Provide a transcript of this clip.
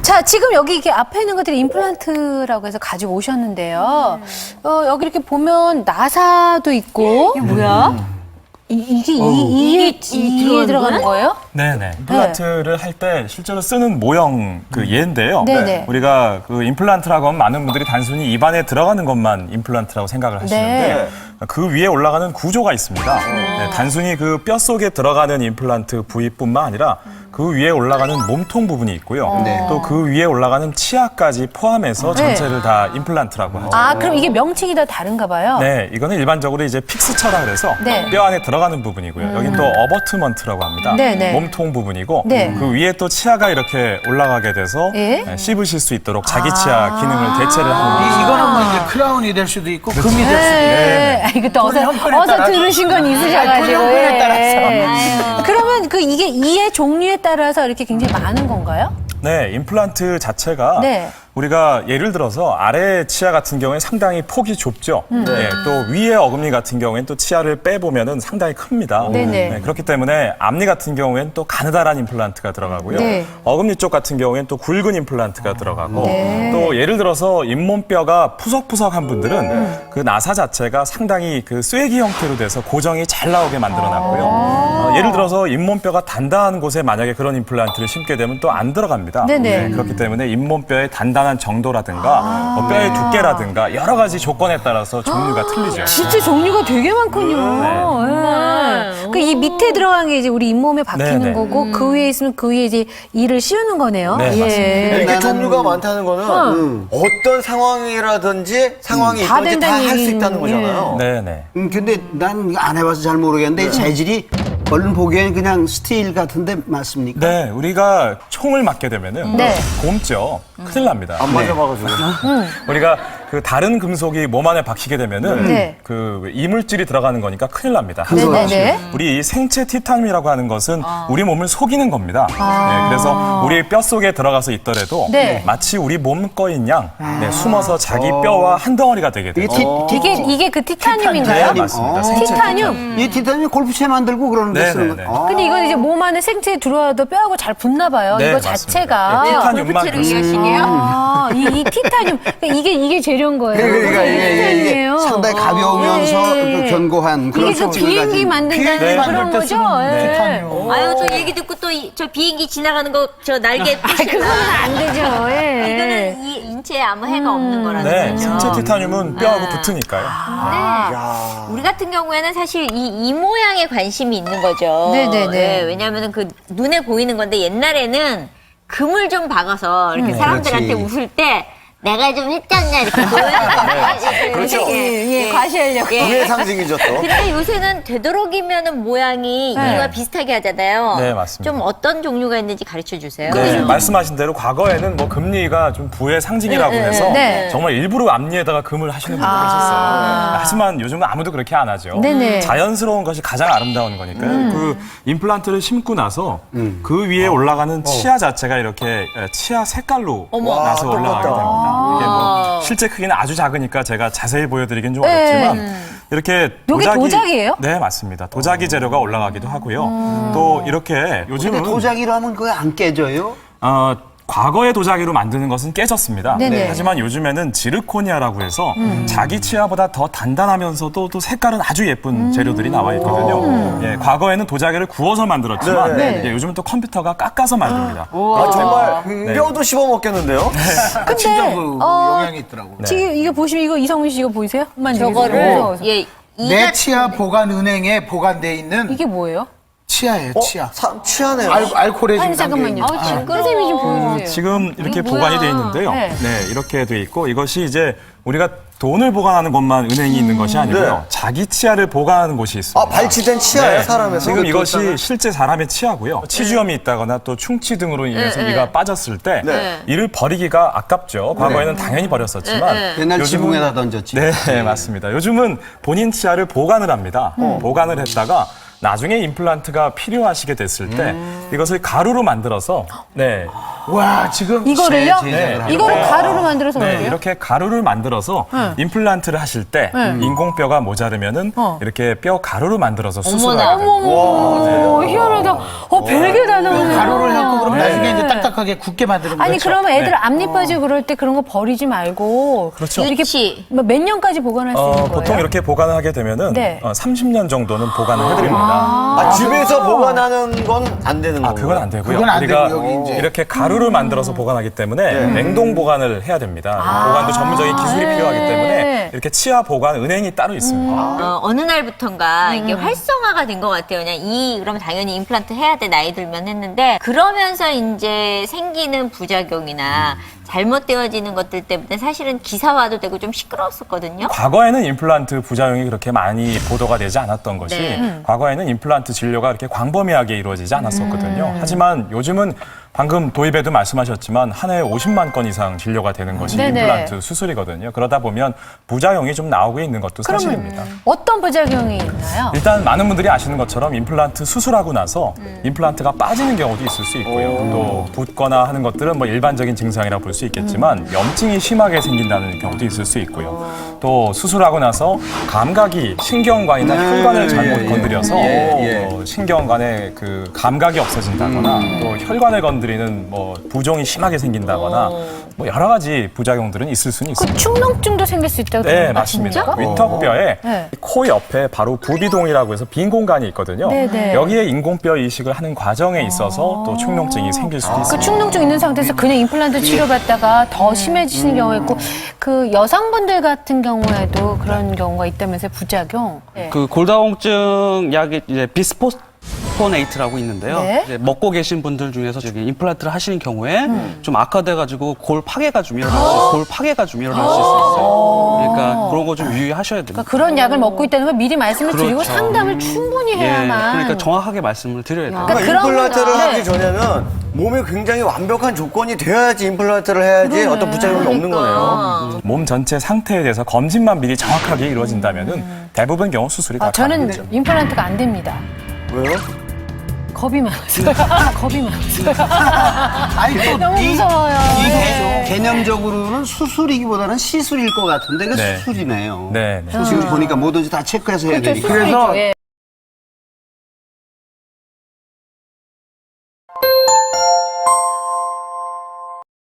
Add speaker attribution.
Speaker 1: 자, 지금 여기 이렇게 앞에 있는 것들이 임플란트라고 해서 가지고 오셨는데요. 여기 이렇게 보면 나사도 있고.
Speaker 2: 이게 뭐야?
Speaker 1: 이게 들어가는 거예요?
Speaker 3: 네네. 임플란트를 할 때 실제로 쓰는 모형 그 예인데요.
Speaker 1: 네네.
Speaker 3: 우리가 그 임플란트라고 하면 많은 분들이 단순히 입안에 들어가는 것만 임플란트라고 생각을 하시는데 그 위에 올라가는 구조가 있습니다. 네, 단순히 그 뼈 속에 들어가는 임플란트 부위뿐만 아니라 그 위에 올라가는 몸통 부분이 있고요. 또 그 위에 올라가는 치아까지 포함해서 전체를 다 임플란트라고 하죠.
Speaker 1: 아, 그럼 이게 명칭이 다 다른가 봐요?
Speaker 3: 네, 이거는 일반적으로 이제 픽스처라 그래서
Speaker 1: 네.
Speaker 3: 뼈 안에 들어가는 부분이고요. 여긴 또 어버트먼트라고 합니다.
Speaker 1: 네네.
Speaker 3: 몸통 부분이고
Speaker 1: 네.
Speaker 3: 그 위에 또 치아가 이렇게 올라가게 돼서
Speaker 1: 예?
Speaker 3: 씹으실 수 있도록 자기 치아 기능을 대체를 하는 거죠.
Speaker 4: 이거는 뭐 이제 크라운이 될 수도 있고 금이 될 수도 있고.
Speaker 1: 네. 이것도 어서 들으신 건 있으셔가지고.
Speaker 4: 형편에 따라서.
Speaker 1: 예. 그러면 그 이게 이의 종류에 따라서 이렇게 굉장히 많은 건가요?
Speaker 3: 네, 임플란트 자체가
Speaker 1: 네.
Speaker 3: 우리가 예를 들어서 아래 치아 같은 경우에는 상당히 폭이 좁죠. 네, 또 위에 어금니 같은 경우에는 또 치아를 빼보면은 상당히 큽니다.
Speaker 1: 네네.
Speaker 3: 네, 그렇기 때문에 앞니 같은 경우에는 또 가느다란 임플란트가 들어가고요.
Speaker 1: 네.
Speaker 3: 어금니 쪽 같은 경우에는 또 굵은 임플란트가 들어가고
Speaker 1: 네.
Speaker 3: 또 예를 들어서 잇몸뼈가 푸석푸석한 분들은 그 나사 자체가 상당히 그 쐐기 형태로 돼서 고정이 잘 나오게 만들어놨고요. 예를 들어서 잇몸뼈가 단단한 곳에 만약에 그런 임플란트를 심게 되면 또 안 들어갑니다.
Speaker 1: 네네.
Speaker 3: 그렇기 때문에 잇몸뼈의 단단한 정도라든가 뼈의 두께라든가 여러 가지 조건에 따라서 종류가 틀리죠.
Speaker 1: 진짜 종류가 되게 많군요. 네. 그 이 밑에 들어간 게 이제 우리 잇몸에 박히는
Speaker 3: 네네.
Speaker 1: 거고 그 위에 있으면 그 위에 이제 이를 씌우는 거네요.
Speaker 3: 네, 맞습니다.
Speaker 5: 이렇게 종류가 많다는 거는 어떤 상황이라든지 상황이
Speaker 1: 다
Speaker 5: 있든지 다
Speaker 1: 된다는
Speaker 5: 할 수
Speaker 1: 얘기는,
Speaker 5: 있다는 거잖아요.
Speaker 3: 네네.
Speaker 4: 근데 난 안 해봐서 잘 모르겠는데 재질이 얼른 보기에는 그냥 스틸 같은데 맞습니까?
Speaker 3: 네, 우리가 총을 맞게 되면은
Speaker 1: 네.
Speaker 3: 곰죠. 큰일 납니다.
Speaker 5: 안 맞아봐가지고.
Speaker 3: 우리가 그 다른 금속이 몸 안에 박히게 되면은
Speaker 1: 네.
Speaker 3: 그 이물질이 들어가는 거니까 큰일 납니다.
Speaker 1: 네네네.
Speaker 3: 우리 이 생체 티타늄이라고 하는 것은 우리 몸을 속이는 겁니다. 네, 그래서 우리 뼈 속에 들어가서 있더라도
Speaker 1: 네.
Speaker 3: 마치 우리 몸 거인 양 네, 숨어서 자기 뼈와 한 덩어리가 되게 돼요.
Speaker 1: 이게 그 티타늄인가요?
Speaker 3: 네, 맞습니다. 생체
Speaker 1: 티타늄.
Speaker 4: 이 티타늄 골프채 만들고 그러는데 쓰는
Speaker 3: 네네네.
Speaker 4: 거.
Speaker 1: 근데 이건 이제 몸 안에 생체에 들어와도 뼈하고 잘 붙나 봐요.
Speaker 3: 네,
Speaker 1: 이거
Speaker 3: 맞습니다.
Speaker 1: 자체가.
Speaker 3: 네, 티타늄만 그렇습니다.
Speaker 1: 아, 이 티타늄. 그러니까 이게 재료인 거예요.
Speaker 4: 그러니까 이게
Speaker 1: 티타늄이에요.
Speaker 4: 상당히 가벼우면서 그 견고한 그런
Speaker 1: 이게 그
Speaker 4: 특징을
Speaker 1: 비행기
Speaker 4: 가진
Speaker 1: 만든다는
Speaker 3: 비행기
Speaker 1: 그런
Speaker 4: 만들 때
Speaker 1: 거죠?
Speaker 4: 쓰는
Speaker 1: 예.
Speaker 2: 아유, 저 얘기 듣고 또 저 비행기 지나가는 거 저 날개
Speaker 1: 그거는 안 되죠. 예.
Speaker 2: 이거는 이 인체에 아무 해가 없는 거라는
Speaker 3: 네,
Speaker 2: 거죠.
Speaker 3: 생체 티타늄은 뼈하고 붙으니까요.
Speaker 2: 근데 우리 같은 경우에는 사실 이 모양에 관심이 있는 거죠.
Speaker 1: 네네네.
Speaker 2: 왜냐하면 그 눈에 보이는 건데 옛날에는 금을 좀 박아서 이렇게 사람들한테
Speaker 4: 그렇지.
Speaker 2: 웃을 때 내가 좀 했잖냐 이렇게 보여요.
Speaker 5: 그렇죠.
Speaker 1: 예, 과시하려고.
Speaker 5: 부의 상징이죠 또.
Speaker 2: 근데 요새는 되도록이면은 모양이 이와 비슷하게 하잖아요.
Speaker 3: 네, 맞습니다.
Speaker 2: 좀 어떤 종류가 있는지 가르쳐 주세요.
Speaker 3: 네, 말씀하신 대로 과거에는 뭐 금리가 좀 부의 상징이라고 해서
Speaker 1: 네.
Speaker 3: 정말 일부러 앞니에다가 금을 하시는 분도 계셨어요. 하지만 요즘은 아무도 그렇게 안 하죠.
Speaker 1: 네네.
Speaker 3: 자연스러운 것이 가장 아름다운 거니까요. 그 임플란트를 심고 나서 그 위에 올라가는 치아 자체가 이렇게 치아 색깔로 나서 올라가게 됩니다. 이게 뭐 실제 크기는 아주 작으니까 제가 자세히 보여드리긴 좀 어렵지만 이렇게
Speaker 1: 요게 도자기예요?
Speaker 3: 네, 맞습니다. 도자기 재료가 올라가기도 하고요. 또 이렇게
Speaker 4: 근데
Speaker 3: 요즘은
Speaker 4: 도자기로 하면 그거 안 깨져요?
Speaker 3: 과거의 도자기로 만드는 것은 깨졌습니다.
Speaker 1: 네네.
Speaker 3: 하지만 요즘에는 지르코니아라고 해서 자기 치아보다 더 단단하면서도 또 색깔은 아주 예쁜 재료들이 나와 있거든요. 예, 과거에는 도자기를 구워서 만들었지만 예, 요즘은 또 컴퓨터가 깎아서 만듭니다.
Speaker 5: 아, 정말 뼈도 씹어 먹겠는데요?
Speaker 4: 진짜
Speaker 1: 근데
Speaker 4: 그 영향이 있더라고.
Speaker 1: 지금 이거 보시면 이거 이성민 씨 이거 보이세요?
Speaker 2: 저거를 예,
Speaker 4: 내 치아 보관 은행에 보관돼 있는
Speaker 1: 이게 뭐예요?
Speaker 4: 치아예요, 치아.
Speaker 5: 취하네요.
Speaker 4: 알코올에 지금
Speaker 1: 잠깐만요.
Speaker 4: 담겨 있는.
Speaker 1: 선생님이 좀 보여주세요.
Speaker 3: 지금 이렇게
Speaker 1: 이게
Speaker 3: 보관이
Speaker 1: 뭐야?
Speaker 3: 되어 있는데요.
Speaker 1: 네.
Speaker 3: 네, 이렇게 돼 있고 이것이 이제 우리가 돈을 보관하는 곳만 은행이 있는 것이 아니고요.
Speaker 5: 네.
Speaker 3: 자기 치아를 보관하는 곳이 있습니다.
Speaker 5: 아, 발치된 치아예요, 사람의.
Speaker 3: 지금 이것이 실제 사람의 치아고요. 치주염이 있다거나 또 충치 등으로 인해서 이가 빠졌을 때 이를 버리기가 아깝죠. 과거에는 당연히 버렸었지만
Speaker 4: 옛날
Speaker 3: 요즘은-
Speaker 4: 지붕에다 던졌지.
Speaker 3: 네, 맞습니다. 요즘은 본인 치아를 보관을 합니다. 보관을 했다가 나중에 임플란트가 필요하시게 됐을 때 이것을 가루로 만들어서 네.
Speaker 6: 와, 지금
Speaker 1: 이거를요?
Speaker 4: 제작을 하는
Speaker 1: 이거를 가루로 만들어서
Speaker 3: 네,
Speaker 1: 먹어요?
Speaker 3: 이렇게 가루를 만들어서 임플란트를 하실 때 인공뼈가 모자르면은 이렇게 뼈 가루를 만들어서 수술하게 됩니다.
Speaker 1: 어머, 희한하다. 별게 다 나오네.
Speaker 6: 가루를 해고 그럼 나중에 이제 딱딱하게 굳게 만드는 거죠.
Speaker 1: 아니, 그러면 애들 앞니 빠지고 그럴 때 그런 거 버리지 말고.
Speaker 3: 그렇죠.
Speaker 1: 이렇게
Speaker 2: 유치.
Speaker 1: 몇 년까지 보관할 수 있는 거예요?
Speaker 3: 보통 이렇게 보관을 하게 되면은
Speaker 1: 네.
Speaker 3: 30년 정도는 보관을 해드립니다.
Speaker 5: 집에서 보관하는 건 안 되는 거예요?
Speaker 3: 그건 안 되고요.
Speaker 6: 그건 안
Speaker 3: 우리가
Speaker 6: 되고 여기 이제.
Speaker 3: 이렇게 가루를 만들어서 보관하기 때문에 냉동 보관을 해야 됩니다. 보관도 전문적인 기술이 필요하기 때문에 이렇게 치아 보관 은행이 따로 있습니다.
Speaker 2: 어느 날부턴가 이게 활성화가 된 것 같아요. 그냥 그럼 당연히 임플란트 해야 돼, 나이 들면 했는데, 그러면서 이제 생기는 부작용이나 잘못되어지는 것들 때문에 사실은 기사화도 되고 좀 시끄러웠었거든요.
Speaker 3: 과거에는 임플란트 부작용이 그렇게 많이 보도가 되지 않았던 것이
Speaker 2: 네.
Speaker 3: 과거에는 임플란트 진료가 그렇게 광범위하게 이루어지지 않았었거든요. 하지만 요즘은 방금 도입에도 말씀하셨지만 한 해에 50만 건 이상 진료가 되는 것이
Speaker 1: 네네.
Speaker 3: 임플란트 수술이거든요. 그러다 보면 부작용이 좀 나오고 있는 것도 사실입니다.
Speaker 1: 어떤 부작용이 있나요?
Speaker 3: 일단 많은 분들이 아시는 것처럼 임플란트 수술하고 나서 임플란트가 빠지는 경우도 있을 수 있고요. 또 붓거나 하는 것들은 뭐 일반적인 증상이라 볼 수 있겠지만 염증이 심하게 생긴다는 경우도 있을 수 있고요. 또 수술하고 나서 감각이 신경관이나 혈관을 잘못 건드려서 신경관의 그 감각이 없어진다거나 또 혈관을 건드리는 뭐 부종이 심하게 생긴다거나 뭐 여러 가지 부작용들은 있을 수는
Speaker 1: 그
Speaker 3: 있습니다.
Speaker 1: 축농증도 생길 수 있다고
Speaker 3: 네,
Speaker 1: 들었는데.
Speaker 3: 맞습니다.
Speaker 1: 진짜?
Speaker 3: 위턱뼈에
Speaker 1: 네.
Speaker 3: 코 옆에 바로 부비동이라고 해서 빈 공간이 있거든요.
Speaker 1: 네네.
Speaker 3: 여기에 인공뼈 이식을 하는 과정에 있어서 또 축농증이 생길 수도
Speaker 1: 그
Speaker 3: 있습니다.
Speaker 1: 축농증 있는 상태에서 그냥 임플란트 치료받다가 더 심해지시는 경우가 있고, 그 여성분들 같은 경우에도 그런 경우가 있다면서요, 부작용? 네.
Speaker 7: 그 골다공증 약이 이제 비스포네이트라고 있는데요.
Speaker 1: 네.
Speaker 7: 이제 먹고 계신 분들 중에서 저기 임플란트를 하시는 경우에 좀 악화돼가지고 골 파괴가 좀 일어날 수 있어요. 그러니까 그런 거 좀 유의하셔야 됩니다.
Speaker 1: 그러니까 그런 약을 먹고 있다는 걸 미리 말씀을 드리고
Speaker 7: 그렇죠.
Speaker 1: 상담을 충분히 해야만.
Speaker 7: 그러니까 정확하게 말씀을 드려야 돼요.
Speaker 1: 그러니까
Speaker 5: 그러니까
Speaker 1: 그런
Speaker 5: 임플란트를
Speaker 1: 거-
Speaker 5: 하기
Speaker 1: 네.
Speaker 5: 전에는 몸에 굉장히 완벽한 조건이 되어야지 임플란트를 해야지 어떤 부작용이 없는 거네요.
Speaker 3: 몸 전체 상태에 대해서 검진만 미리 정확하게 이루어진다면은 대부분 경우 수술이 다
Speaker 1: 저는
Speaker 3: 가능하죠.
Speaker 1: 임플란트가 안 됩니다.
Speaker 5: 왜요?
Speaker 1: 겁이 많아서요. 겁이 많아서요.
Speaker 4: 아니, 또
Speaker 1: 너무 무서워요. 네.
Speaker 4: 개념적으로는 수술이기보다는 시술일 것 같은데 그
Speaker 3: 네.
Speaker 4: 수술이네요.
Speaker 3: 네, 네.
Speaker 4: 지금 보니까 뭐든지 다 체크해서 해야
Speaker 1: 그렇죠,
Speaker 4: 되니까.
Speaker 1: 수술이죠. 예.